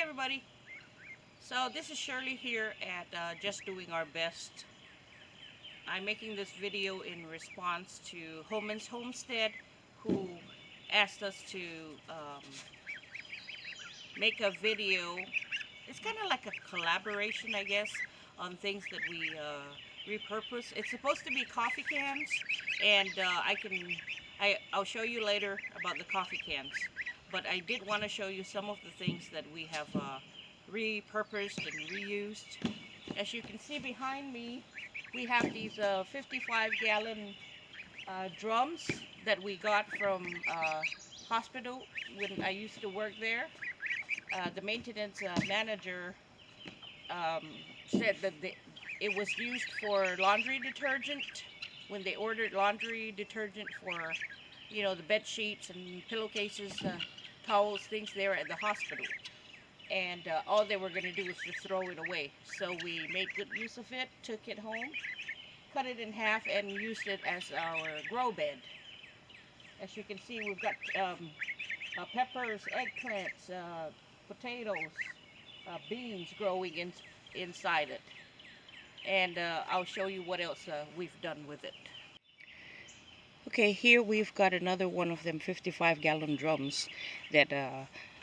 everybody. So this is Shirley here at Just Doing Our Best. I'm making this video in response to Homan's Homestead, who asked us to um, make a video. It's kind of like a collaboration, I guess, on things that we repurpose. It's supposed to be coffee cans, and I'll show you later about the coffee cans. But I did want to show you some of the things that we have repurposed and reused. As you can see behind me, we have these 55-gallon drums that we got from hospital when I used to work there. The maintenance manager um, said that it was used for laundry detergent when they ordered laundry detergent for, the bed sheets and pillowcases, towels, things there at the hospital. And all they were going to do was just throw it away. So we made good use of it, took it home, cut it in half, and used it as our grow bed. As you can see, we've got peppers, eggplants, potatoes, beans growing inside it. And I'll show you what else we've done with it. Okay, here we've got another one of them 55-gallon drums that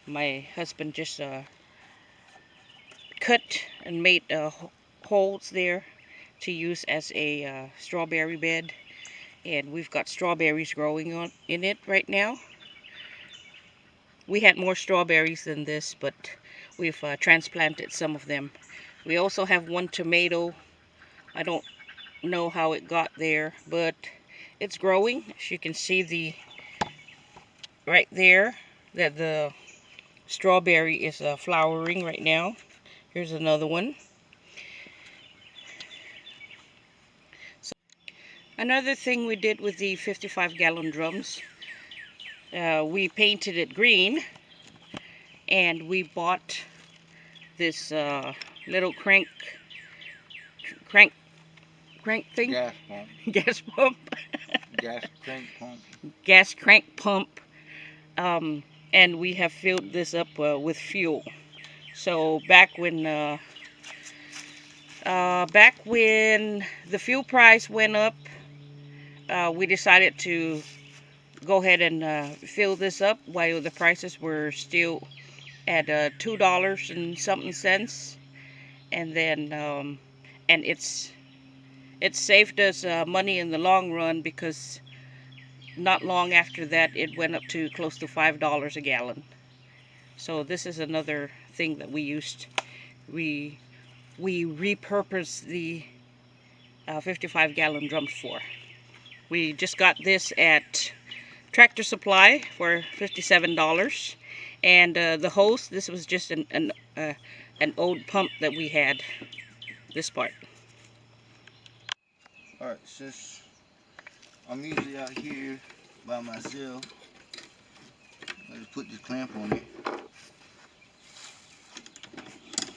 my husband just cut and made holes there to use as a strawberry bed. And we've got strawberries growing in it right now. We had more strawberries than this, but we've transplanted some of them. We also have one tomato. I don't know how it got there, but it's growing. As you can see right there that the strawberry is flowering right now. Here's another one. So another thing we did with the 55-gallon drums, we painted it green, and we bought this little crank thing. Gas pump. Gas pump. Gas crank pump. Gas crank pump. And we have filled this up with fuel. So back when the fuel price went up, we decided to go ahead and fill this up while the prices were still at $2 and something cents, and then and it saved us money in the long run, because not long after that it went up to close to $5 a gallon. So this is another thing that we used. We repurposed the 55-gallon drums for. We just got this at Tractor Supply for $57, and the hose, this was just an old pump that we had. This part. Alright, since I'm usually out here by myself, I just put this clamp on it.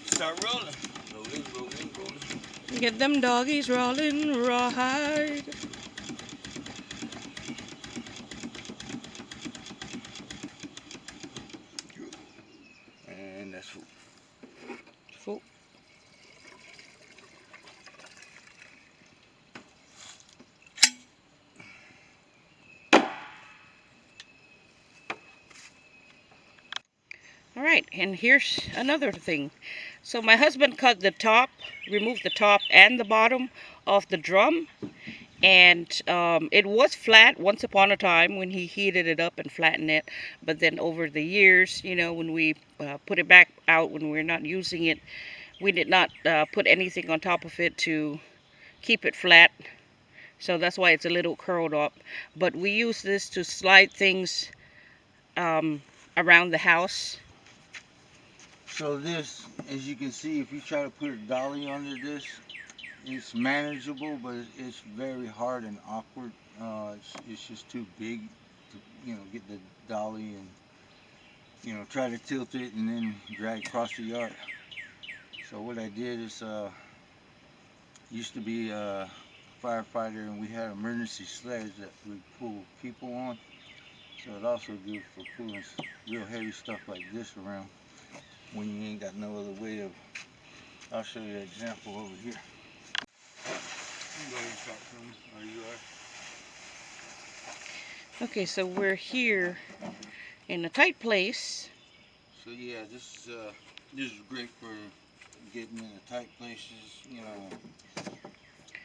Start rolling. Rolling. Get them doggies rolling, rawhide. And that's full. Full. Alright, and here's another thing. So my husband cut the top, removed the top and the bottom of the drum, and it was flat once upon a time when he heated it up and flattened it, but then over the years, when we put it back out when we're not using it, we did not put anything on top of it to keep it flat, so that's why it's a little curled up. But we use this to slide things around the house. So this, as you can see, if you try to put a dolly under this, it's manageable, but it's very hard and awkward. It's just too big to, get the dolly and, try to tilt it and then drag across the yard. So what I did is, used to be a firefighter, and we had emergency sleds that we pull people on. So it also good for pulling real heavy stuff like this around. when you ain't got no other way of. I'll show you an example over here. You go ahead and talk to me. Are you are? Okay, so we're here in a tight place. So yeah, this is great for getting into tight places. You know,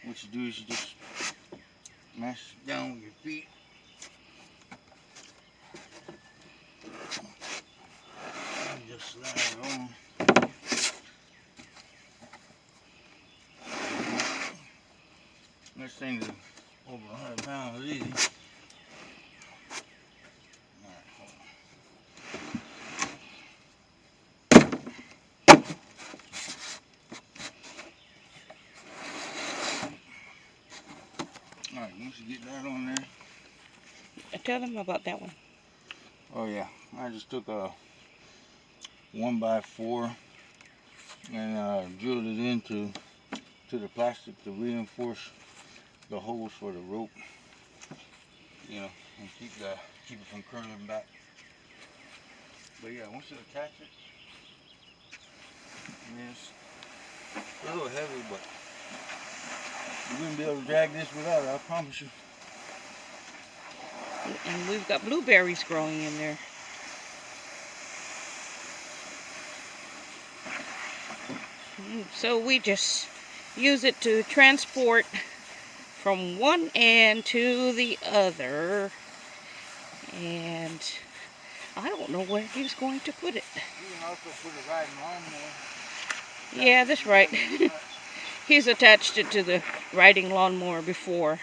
what you do is you just mash it down with your feet. And just slide it on. This thing's over 100 pounds easy. Alright, hold on. Alright, once you get that on there. Tell them about that one. Oh yeah, I just took a 1x4 and drilled it into the plastic to reinforce the holes for the rope. You know, and keep it from curling back. But yeah, once you attach it, I mean, it's a little heavy, but you wouldn't be able to drag this without it, I promise you. And we've got blueberries growing in there. So we just use it to transport from one end to the other. And I don't know where he's going to put it. You can also put a riding lawnmower. Yeah, that's right. He's attached it to the riding lawnmower before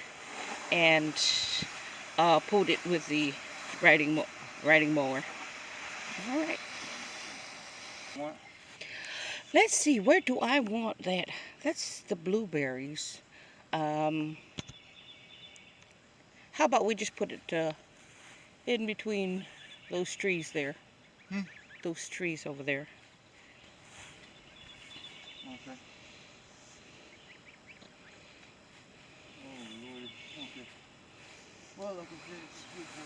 and pulled it with the riding mower. All right. What? Let's see, where do I want that? That's the blueberries. How about we just put it in between those trees there? Those trees over there. Okay. Oh Lord. Okay. Well, like I said, it's good for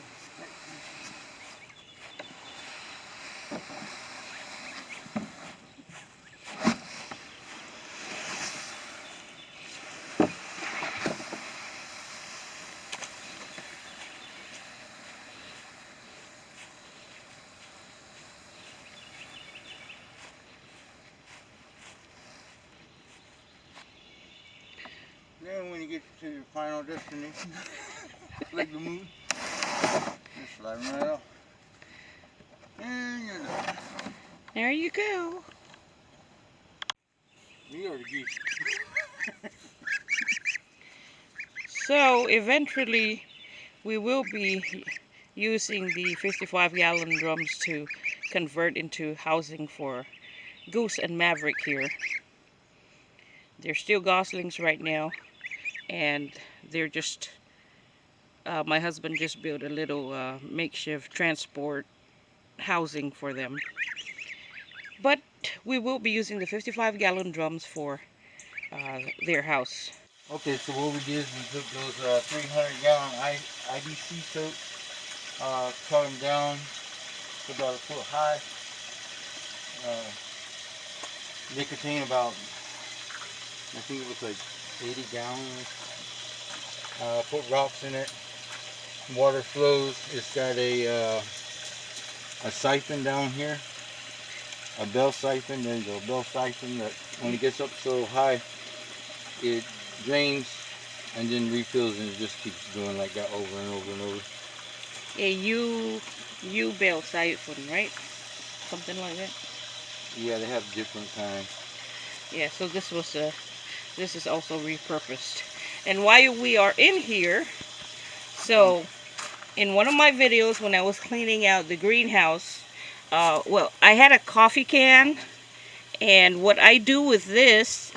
then when you get to your final destination, like the moon, just slide them right off. And you're done. There you go. You already geese. So eventually we will be using the 55-gallon drums to convert into housing for Goose and Maverick here. They're still goslings right now, and they're just, my husband just built a little makeshift transport housing for them. But we will be using the 55-gallon drums for their house. Okay, so what we did is we took those 300-gallon IBC totes, cut them down to about a foot high. They contain about, I think it was like 80 gallons. Put rocks in it. Water flows. It's got a siphon down here. A bell siphon. There's a bell siphon that when it gets up so high, it drains and then refills, and it just keeps doing like that over and over and over. A U bell siphon, right? Something like that. Yeah, they have different kinds. Yeah, so this is also repurposed. And while we are in here, so in one of my videos when I was cleaning out the greenhouse, well, I had a coffee can, and what I do with this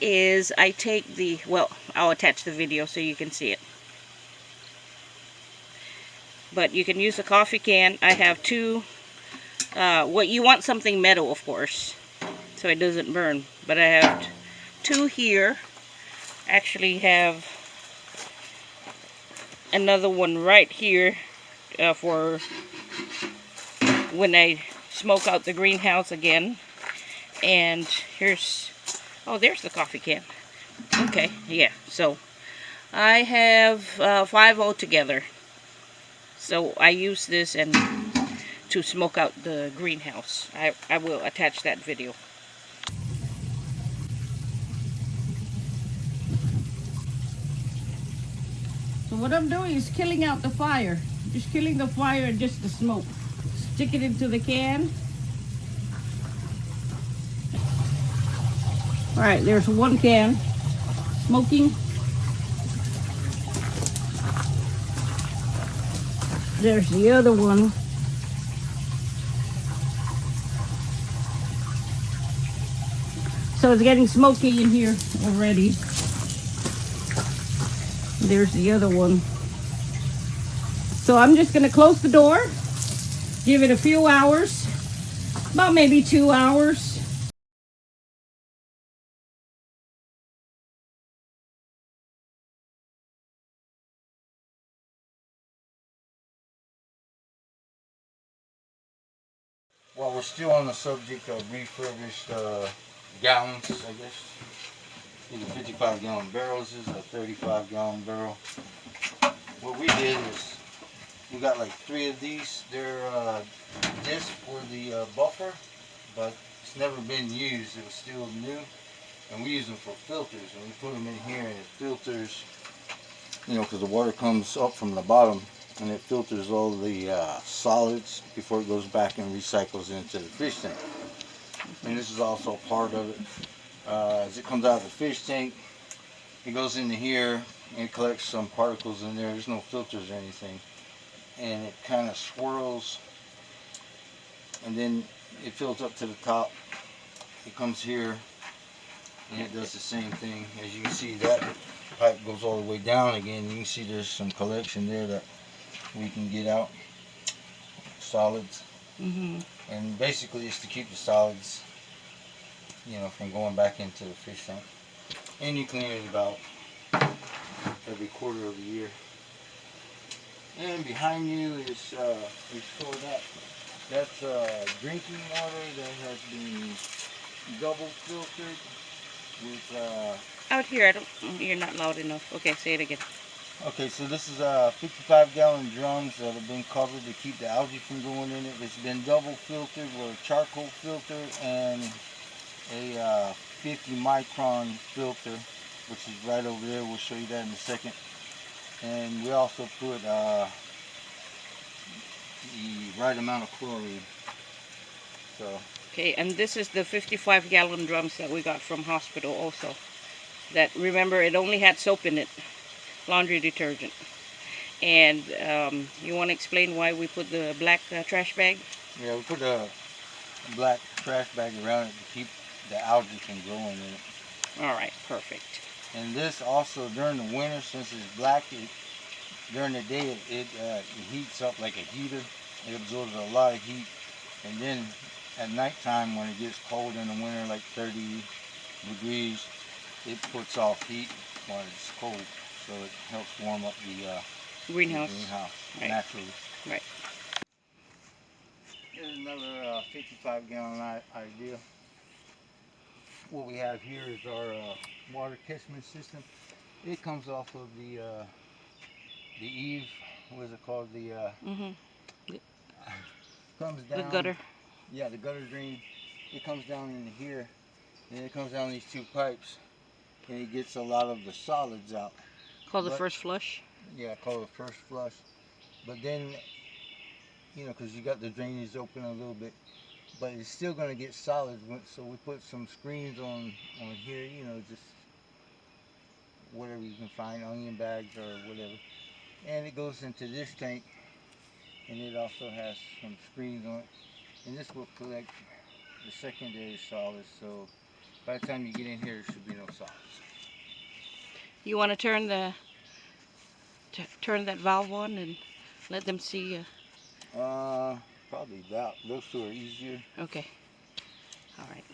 is I take the, well, I'll attach the video so you can see it. But you can use a coffee can. I have two, what you want something metal, of course, so it doesn't burn. But I have two here. Actually have another one right here for when I smoke out the greenhouse again. And here's, oh, there's the coffee can. Okay, yeah, so I have 5 altogether. So I use this and to smoke out the greenhouse. I will attach that video. So what I'm doing is killing out the fire. Just killing the fire and just the smoke. Stick it into the can. Alright, there's 1 can smoking. There's the other one. So it's getting smoky in here already. There's the other one. So I'm just going to close the door, give it a few hours, about maybe 2 hours. While we're still on the subject of refurbished gallons, I guess. These are 55-gallon barrels. This is a 35-gallon barrel. What we did is we got like 3 of these. They're discs for the buffer, but it's never been used. It was still new, and we use them for filters. And we put them in here, and it filters, you know, because the water comes up from the bottom, and it filters all the solids before it goes back and recycles into the fish tank. And this is also part of it. As it comes out of the fish tank, it goes into here and it collects some particles in there. There's no filters or anything, and it kind of swirls, and then it fills up to the top. It comes here and it does the same thing. As you can see, that pipe goes all the way down again. You can see there's some collection there that we can get out, solids. And basically it's to keep the solids, you know, from going back into the fish tank. And you clean it about every quarter of the year. And behind you is before that, that's drinking water that has been double filtered with Out here, I don't, you're not loud enough. Okay, say it again. okay, so this is 55-gallon drums that have been covered to keep the algae from going in it. It's been double filtered with a charcoal filter and a 50 micron filter, which is right over there. We'll show you that in a second. And we also put the right amount of chlorine. So. Okay, and this is the 55-gallon drums that we got from hospital also. That, remember, it only had soap in it, laundry detergent. And you want to explain why we put the black trash bag? Yeah, we put a black trash bag around it to keep the algae from growing in it. All right, perfect. And this also during the winter, since it's black, during the day it heats up like a heater. It absorbs a lot of heat, and then at nighttime when it gets cold in the winter, like 30 degrees, it puts off heat while it's cold, so it helps warm up the greenhouse, right, naturally. Right. Here's another 55-gallon idea. What we have here is our water catchment system. It comes off of the eave. What is it called? Comes down. The gutter. Yeah, the gutter drain. It comes down into here, and it comes down these 2 pipes, and it gets a lot of the solids out. Called the first flush. Yeah, called the first flush. But then, you know, because you got the drainage open a little bit, but it's still going to get solids. So we put some screens on here, you know, just whatever you can find, onion bags or whatever. And it goes into this tank, and it also has some screens on it. And this will collect the secondary solids, so by the time you get in here, there should be no solids. You want to turn that valve on and let them see? Probably that. Those 2 are easier. Okay. All right.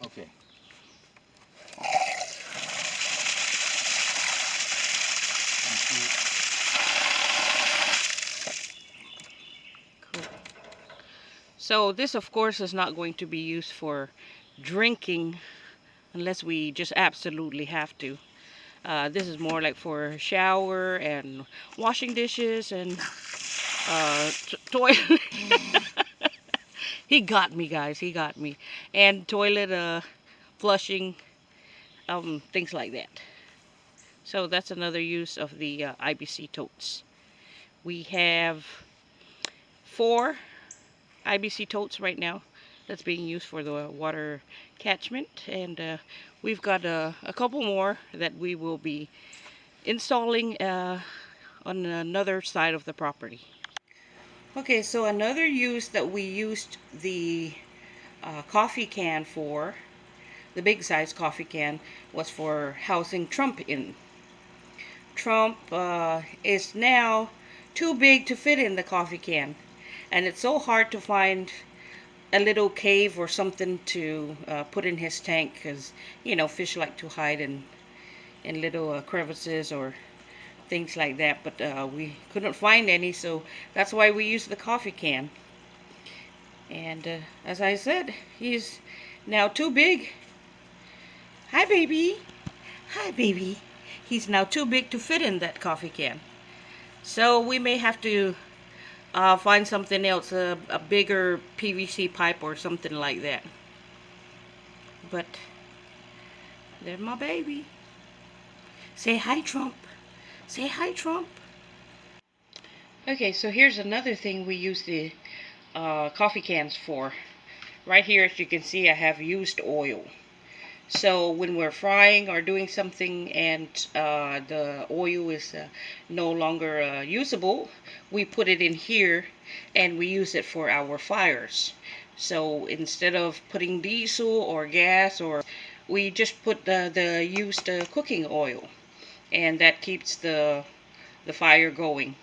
Okay. So this, of course, is not going to be used for drinking unless we just absolutely have to. This is more like for shower and washing dishes and toilet. He got me, guys. He got me. And toilet flushing, things like that. So that's another use of the IBC totes. We have 4 IBC totes right now that's being used for the water catchment, and we've got a couple more that we will be installing on another side of the property. Okay, so another use that we used the coffee can for, the big size coffee can, was for housing Trump in. Trump is now too big to fit in the coffee can, and it's so hard to find a little cave or something to put in his tank, because you know fish like to hide in little crevices or things like that, but we couldn't find any, so that's why we use the coffee can. And as I said, he's now too big. Hi baby, hi baby. He's now too big to fit in that coffee can, so we may have to find something else, a bigger PVC pipe or something like that. But there's my baby. Say hi, Trump. Say hi, Trump. Okay, so here's another thing we use the coffee cans for. Right here, as you can see, I have used oil. So when we're frying or doing something and the oil is no longer usable, we put it in here and we use it for our fires. So instead of putting diesel or gas, or we just put the used cooking oil, and that keeps the fire going.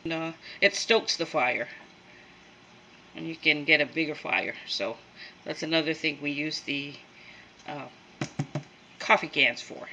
It stokes the fire, and you can get a bigger fire. So that's another thing we use the coffee cans for.